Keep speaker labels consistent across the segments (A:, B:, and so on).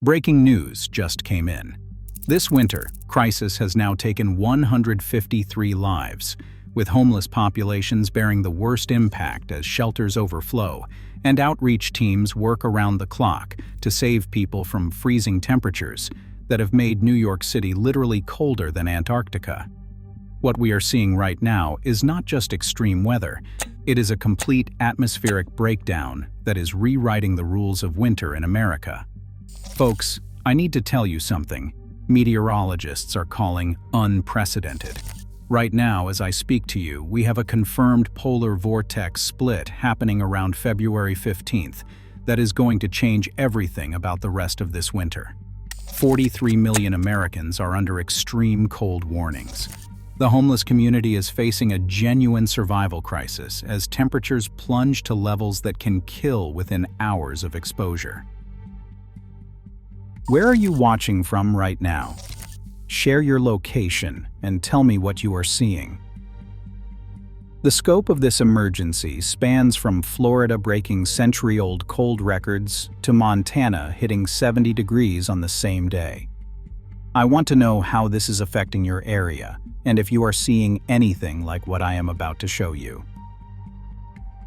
A: Breaking news just came in. This winter, crisis has now taken 153 lives, with homeless populations bearing the worst impact as shelters overflow and outreach teams work around the clock to save people from freezing temperatures that have made New York City literally colder than Antarctica. What we are seeing right now is not just extreme weather, it is a complete atmospheric breakdown that is rewriting the rules of winter in America. Folks, I need to tell you something. Meteorologists are calling unprecedented. Right now, as I speak to you, we have a confirmed polar vortex split happening around February 15th that is going to change everything about the rest of this winter. 43 million Americans are under extreme cold warnings. The homeless community is facing a genuine survival crisis as temperatures plunge to levels that can kill within hours of exposure. Where are you watching from right now? Share your location and tell me what you are seeing. The scope of this emergency spans from Florida breaking century-old cold records to Montana hitting 70 degrees on the same day. I want to know how this is affecting your area and if you are seeing anything like what I am about to show you.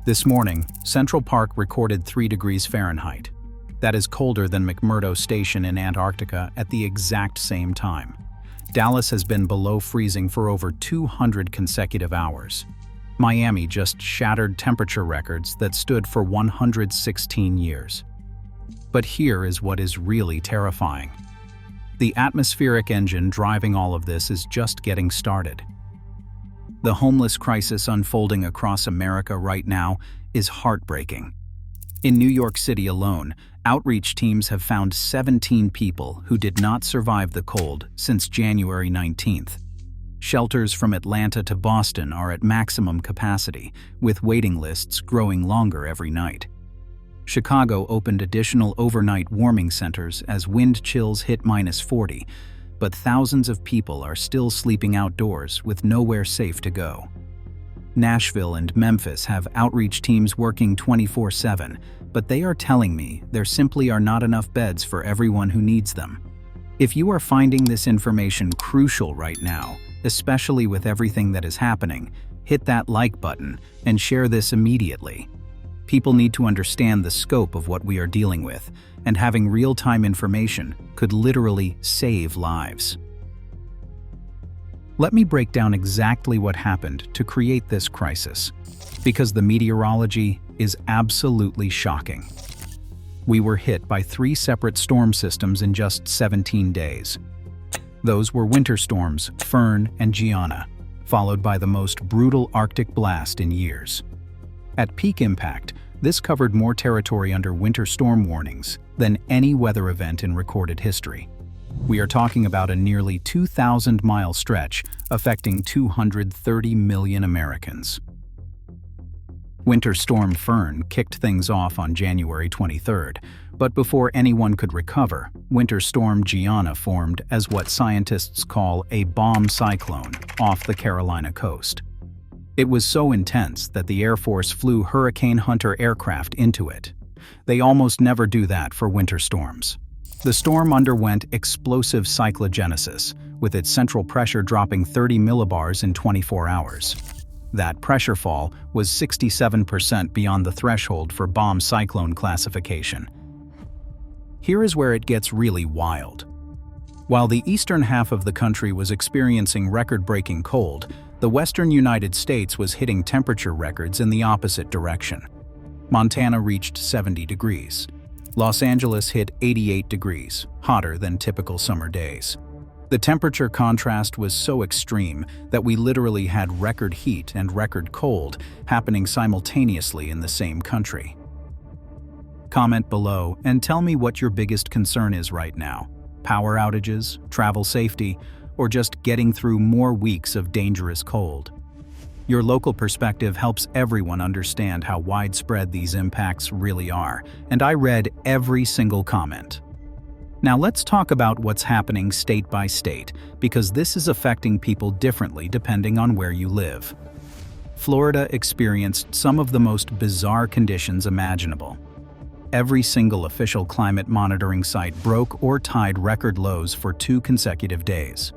A: This morning, Central Park recorded 3 degrees Fahrenheit. That is colder than McMurdo Station in Antarctica at the exact same time. Dallas has been below freezing for over 200 consecutive hours. Miami just shattered temperature records that stood for 116 years. But here is what is really terrifying. The atmospheric engine driving all of this is just getting started. The homeless crisis unfolding across America right now is heartbreaking. In New York City alone, outreach teams have found 17 people who did not survive the cold since January 19th. Shelters from Atlanta to Boston are at maximum capacity, with waiting lists growing longer every night. Chicago opened additional overnight warming centers as wind chills hit -40, but thousands of people are still sleeping outdoors with nowhere safe to go. Nashville and Memphis have outreach teams working 24/7, but they are telling me there simply are not enough beds for everyone who needs them. If you are finding this information crucial right now, especially with everything that is happening, hit that like button and share this immediately. People need to understand the scope of what we are dealing with, and having real-time information could literally save lives. Let me break down exactly what happened to create this crisis, because the meteorology is absolutely shocking. We were hit by 3 separate storm systems in just 17 days. Those were winter storms Fern and Gianna, followed by the most brutal Arctic blast in years. At peak impact, this covered more territory under winter storm warnings than any weather event in recorded history. We are talking about a nearly 2,000-mile stretch affecting 230 million Americans. Winter Storm Fern kicked things off on January 23rd, but before anyone could recover, Winter Storm Gianna formed as what scientists call a bomb cyclone off the Carolina coast. It was so intense that the Air Force flew Hurricane Hunter aircraft into it. They almost never do that for winter storms. The storm underwent explosive cyclogenesis, with its central pressure dropping 30 millibars in 24 hours. That pressure fall was 67% beyond the threshold for bomb cyclone classification. Here is where it gets really wild. While the eastern half of the country was experiencing record-breaking cold, the western United States was hitting temperature records in the opposite direction. Montana reached 70 degrees. Los Angeles hit 88 degrees, hotter than typical summer days. The temperature contrast was so extreme that we literally had record heat and record cold happening simultaneously in the same country. Comment below and tell me what your biggest concern is right now: power outages, travel safety, or just getting through more weeks of dangerous cold. Your local perspective helps everyone understand how widespread these impacts really are, and I read every single comment. Now let's talk about what's happening state by state, because this is affecting people differently depending on where you live. Florida experienced some of the most bizarre conditions imaginable. every single official climate monitoring site broke or tied record lows for 2 consecutive days.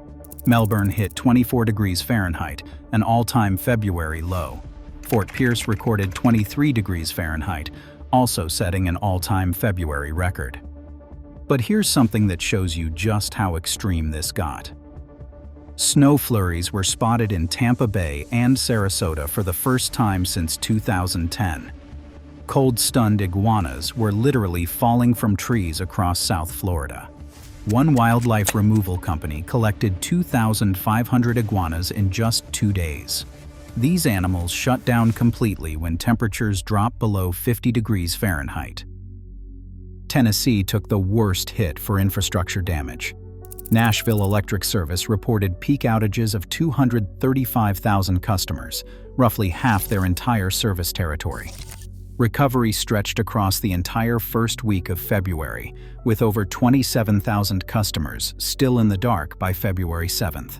A: Melbourne hit 24 degrees Fahrenheit, an all-time February low. Fort Pierce recorded 23 degrees Fahrenheit, also setting an all-time February record. But here's something that shows you just how extreme this got. Snow flurries were spotted in Tampa Bay and Sarasota for the first time since 2010. Cold-stunned iguanas were literally falling from trees across South Florida. One wildlife removal company collected 2,500 iguanas in just 2 days. These animals shut down completely when temperatures dropped below 50 degrees Fahrenheit. Tennessee took the worst hit for infrastructure damage. Nashville Electric Service reported peak outages of 235,000 customers, roughly half their entire service territory. Recovery stretched across the entire first week of February, with over 27,000 customers still in the dark by February 7th.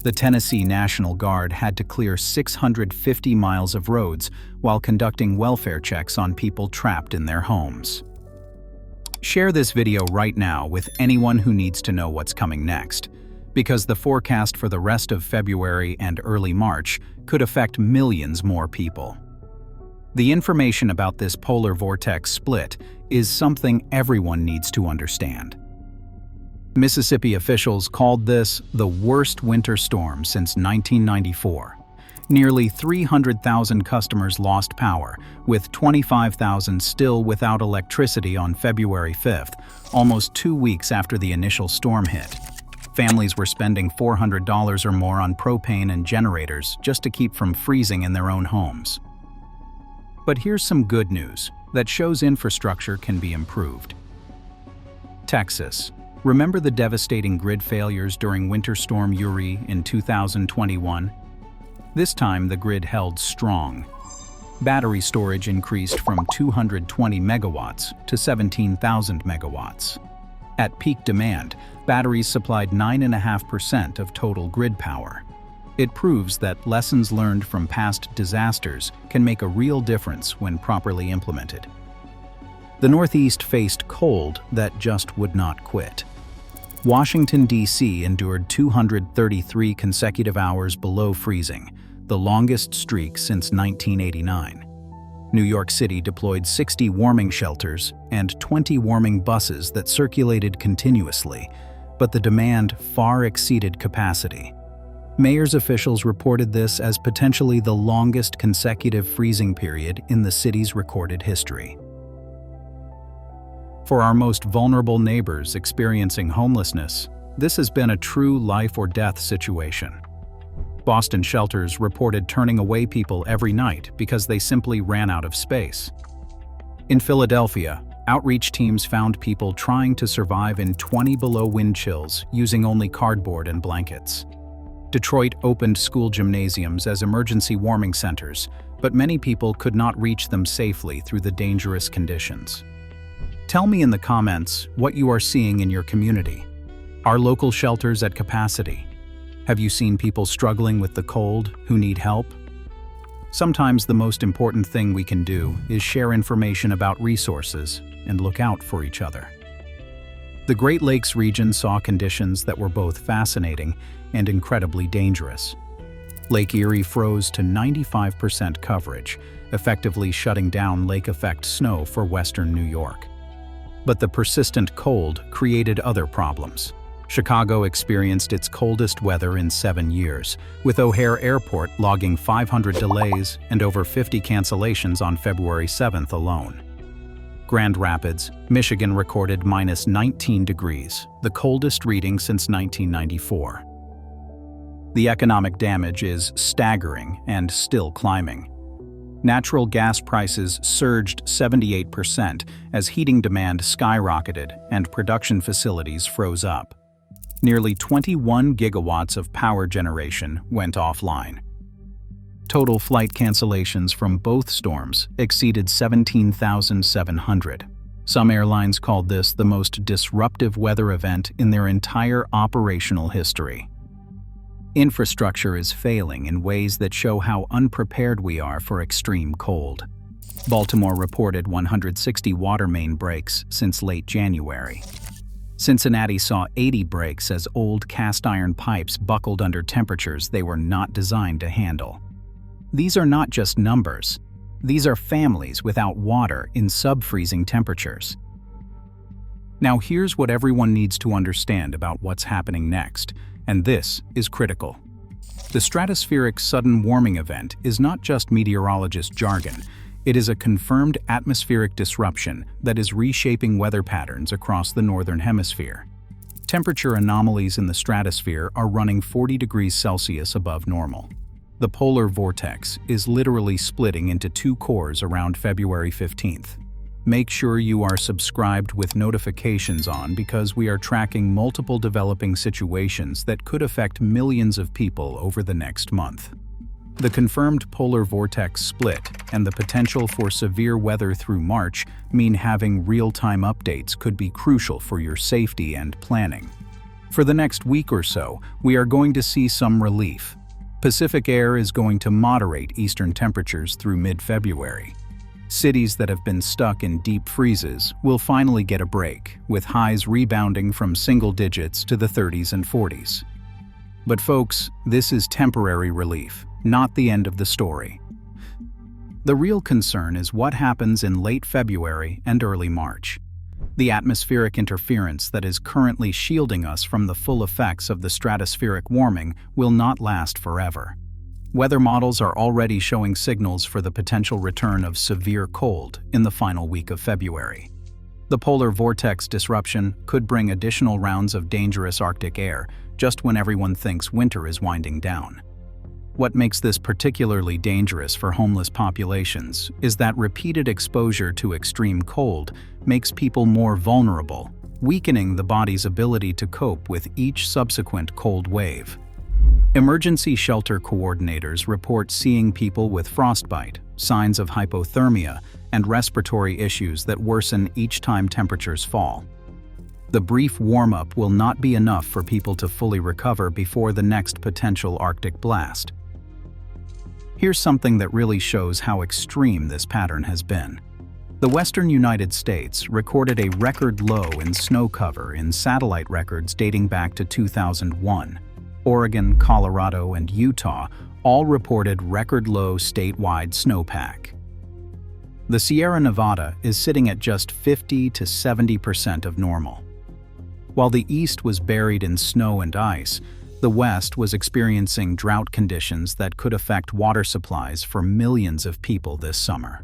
A: The Tennessee National Guard had to clear 650 miles of roads while conducting welfare checks on people trapped in their homes. Share this video right now with anyone who needs to know what's coming next, because the forecast for the rest of February and early March could affect millions more people. The information about this polar vortex split is something everyone needs to understand. Mississippi officials called this the worst winter storm since 1994. Nearly 300,000 customers lost power, with 25,000 still without electricity on February 5th, almost 2 weeks after the initial storm hit. Families were spending $400 or more on propane and generators just to keep from freezing in their own homes. But here's some good news that shows infrastructure can be improved. Texas. Remember the devastating grid failures during Winter Storm Uri in 2021? This time, the grid held strong. Battery storage increased from 220 megawatts to 17,000 megawatts. At peak demand, batteries supplied 9.5% of total grid power. It proves that lessons learned from past disasters can make a real difference when properly implemented. The Northeast faced cold that just would not quit. Washington, D.C. endured 233 consecutive hours below freezing, the longest streak since 1989. New York City deployed 60 warming shelters and 20 warming buses that circulated continuously, but the demand far exceeded capacity. Mayor's officials reported this as potentially the longest consecutive freezing period in the city's recorded history. For our most vulnerable neighbors experiencing homelessness, this has been a true life or death situation. Boston shelters reported turning away people every night because they simply ran out of space. In Philadelphia, outreach teams found people trying to survive in 20 below wind chills using only cardboard and blankets. Detroit opened school gymnasiums as emergency warming centers, but many people could not reach them safely through the dangerous conditions. Tell me in the comments what you are seeing in your community. Are local shelters at capacity? Have you seen people struggling with the cold who need help? Sometimes the most important thing we can do is share information about resources and look out for each other. The Great Lakes region saw conditions that were both fascinating and incredibly dangerous. Lake Erie froze to 95% coverage, effectively shutting down lake-effect snow for western New York. But the persistent cold created other problems. Chicago experienced its coldest weather in 7 years, with O'Hare Airport logging 500 delays and over 50 cancellations on February 7th alone. Grand Rapids, Michigan recorded minus 19 degrees, the coldest reading since 1994. The economic damage is staggering and still climbing. Natural gas prices surged 78% as heating demand skyrocketed and production facilities froze up. Nearly 21 gigawatts of power generation went offline. Total flight cancellations from both storms exceeded 17,700. Some airlines called this the most disruptive weather event in their entire operational history. Infrastructure is failing in ways that show how unprepared we are for extreme cold. Baltimore reported 160 water main breaks since late January. Cincinnati saw 80 breaks as old cast-iron pipes buckled under temperatures they were not designed to handle. These are not just numbers. These are families without water in sub-freezing temperatures. Now here's what everyone needs to understand about what's happening next, and this is critical. The stratospheric sudden warming event is not just meteorologist jargon. It is a confirmed atmospheric disruption that is reshaping weather patterns across the northern hemisphere. Temperature anomalies in the stratosphere are running 40 degrees Celsius above normal. The polar vortex is literally splitting into two cores around February 15th. Make sure you are subscribed with notifications on because we are tracking multiple developing situations that could affect millions of people over the next month. The confirmed polar vortex split and the potential for severe weather through March mean having real-time updates could be crucial for your safety and planning. For the next week or so, we are going to see some relief. Pacific air is going to moderate eastern temperatures through mid-February. Cities that have been stuck in deep freezes will finally get a break, with highs rebounding from single digits to the 30s and 40s. But folks, this is temporary relief, not the end of the story. The real concern is what happens in late February and early March. The atmospheric interference that is currently shielding us from the full effects of the stratospheric warming will not last forever. Weather models are already showing signals for the potential return of severe cold in the final week of February. The polar vortex disruption could bring additional rounds of dangerous Arctic air just when everyone thinks winter is winding down. What makes this particularly dangerous for homeless populations is that repeated exposure to extreme cold makes people more vulnerable, weakening the body's ability to cope with each subsequent cold wave. Emergency shelter coordinators report seeing people with frostbite, signs of hypothermia, and respiratory issues that worsen each time temperatures fall. The brief warm-up will not be enough for people to fully recover before the next potential Arctic blast. Here's something that really shows how extreme this pattern has been. The western United States recorded a record low in snow cover in satellite records dating back to 2001. Oregon, Colorado, and Utah all reported record low statewide snowpack. The Sierra Nevada is sitting at just 50 to 70% of normal. While the East was buried in snow and ice, the West was experiencing drought conditions that could affect water supplies for millions of people this summer.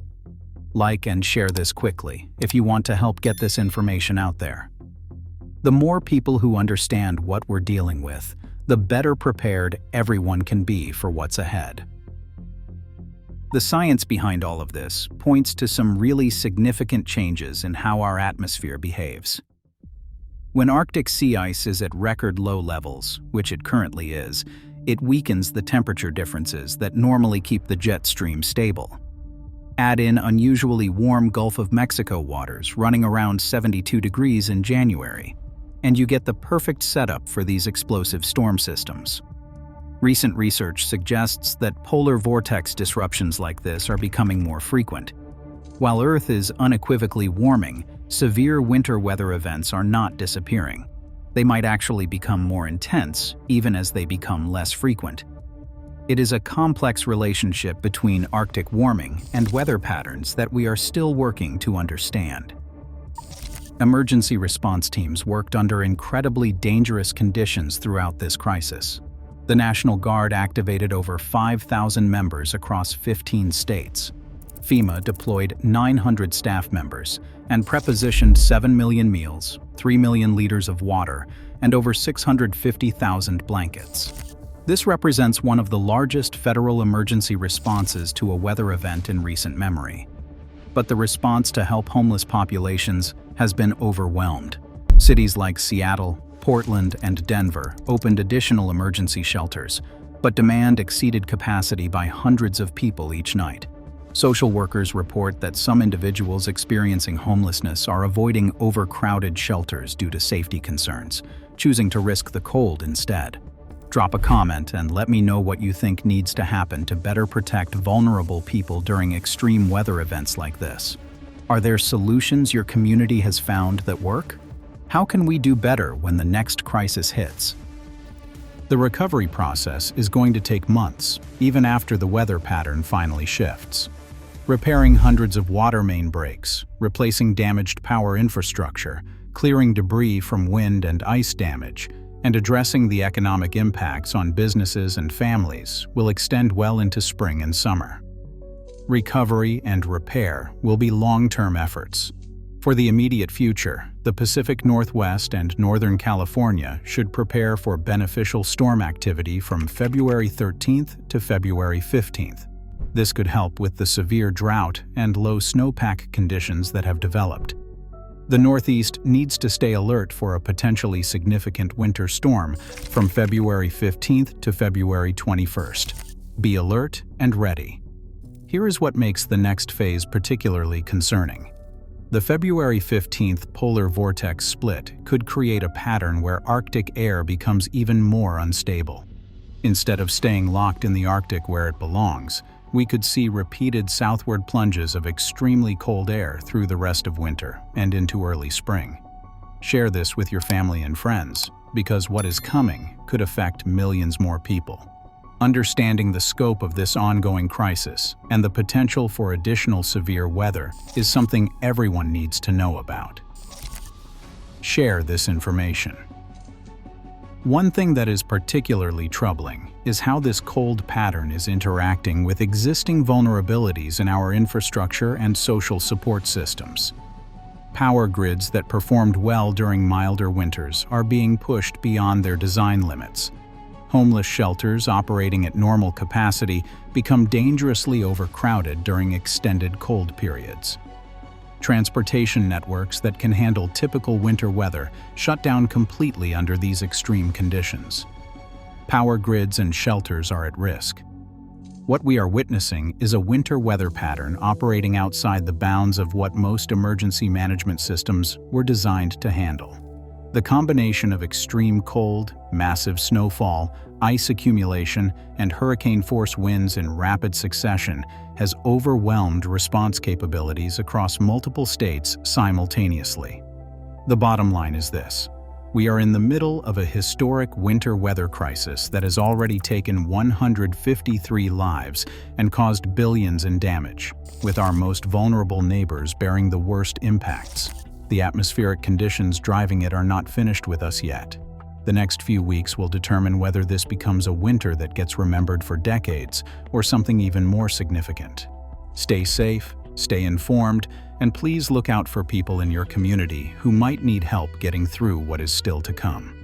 A: Like and share this quickly if you want to help get this information out there. The more people who understand what we're dealing with, the better prepared everyone can be for what's ahead. The science behind all of this points to some really significant changes in how our atmosphere behaves. When Arctic sea ice is at record low levels, which it currently is, it weakens the temperature differences that normally keep the jet stream stable. Add in unusually warm Gulf of Mexico waters running around 72 degrees in January, and you get the perfect setup for these explosive storm systems. Recent research suggests that polar vortex disruptions like this are becoming more frequent. While Earth is unequivocally warming, severe winter weather events are not disappearing. They might actually become more intense, even as they become less frequent. It is a complex relationship between Arctic warming and weather patterns that we are still working to understand. Emergency response teams worked under incredibly dangerous conditions throughout this crisis. The National Guard activated over 5,000 members across 15 states. FEMA deployed 900 staff members and prepositioned 7 million meals, 3 million liters of water, and over 650,000 blankets. This represents one of the largest federal emergency responses to a weather event in recent memory. But the response to help homeless populations has been overwhelmed. Cities like Seattle, Portland, and Denver opened additional emergency shelters, but demand exceeded capacity by hundreds of people each night. Social workers report that some individuals experiencing homelessness are avoiding overcrowded shelters due to safety concerns, choosing to risk the cold instead. Drop a comment and let me know what you think needs to happen to better protect vulnerable people during extreme weather events like this. Are there solutions your community has found that work? How can we do better when the next crisis hits? The recovery process is going to take months, even after the weather pattern finally shifts. Repairing hundreds of water main breaks, replacing damaged power infrastructure, clearing debris from wind and ice damage, and addressing the economic impacts on businesses and families will extend well into spring and summer. Recovery and repair will be long-term efforts. For the immediate future, the Pacific Northwest and Northern California should prepare for beneficial storm activity from February 13th to February 15th. This could help with the severe drought and low snowpack conditions that have developed. The Northeast needs to stay alert for a potentially significant winter storm from February 15th to February 21st. Be alert and ready. Here is what makes the next phase particularly concerning. The February 15th polar vortex split could create a pattern where Arctic air becomes even more unstable. Instead of staying locked in the Arctic where it belongs, we could see repeated southward plunges of extremely cold air through the rest of winter and into early spring. Share this with your family and friends, because what is coming could affect millions more people. Understanding the scope of this ongoing crisis and the potential for additional severe weather is something everyone needs to know about. Share this information. One thing that is particularly troubling is how this cold pattern is interacting with existing vulnerabilities in our infrastructure and social support systems. Power grids that performed well during milder winters are being pushed beyond their design limits. Homeless shelters operating at normal capacity become dangerously overcrowded during extended cold periods. Transportation networks that can handle typical winter weather shut down completely under these extreme conditions. Power grids and shelters are at risk. What we are witnessing is a winter weather pattern operating outside the bounds of what most emergency management systems were designed to handle. The combination of extreme cold, massive snowfall, ice accumulation, and hurricane-force winds in rapid succession has overwhelmed response capabilities across multiple states simultaneously. The bottom line is this: we are in the middle of a historic winter weather crisis that has already taken 153 lives and caused billions in damage, with our most vulnerable neighbors bearing the worst impacts. The atmospheric conditions driving it are not finished with us yet. The next few weeks will determine whether this becomes a winter that gets remembered for decades or something even more significant. Stay safe, stay informed, and please look out for people in your community who might need help getting through what is still to come.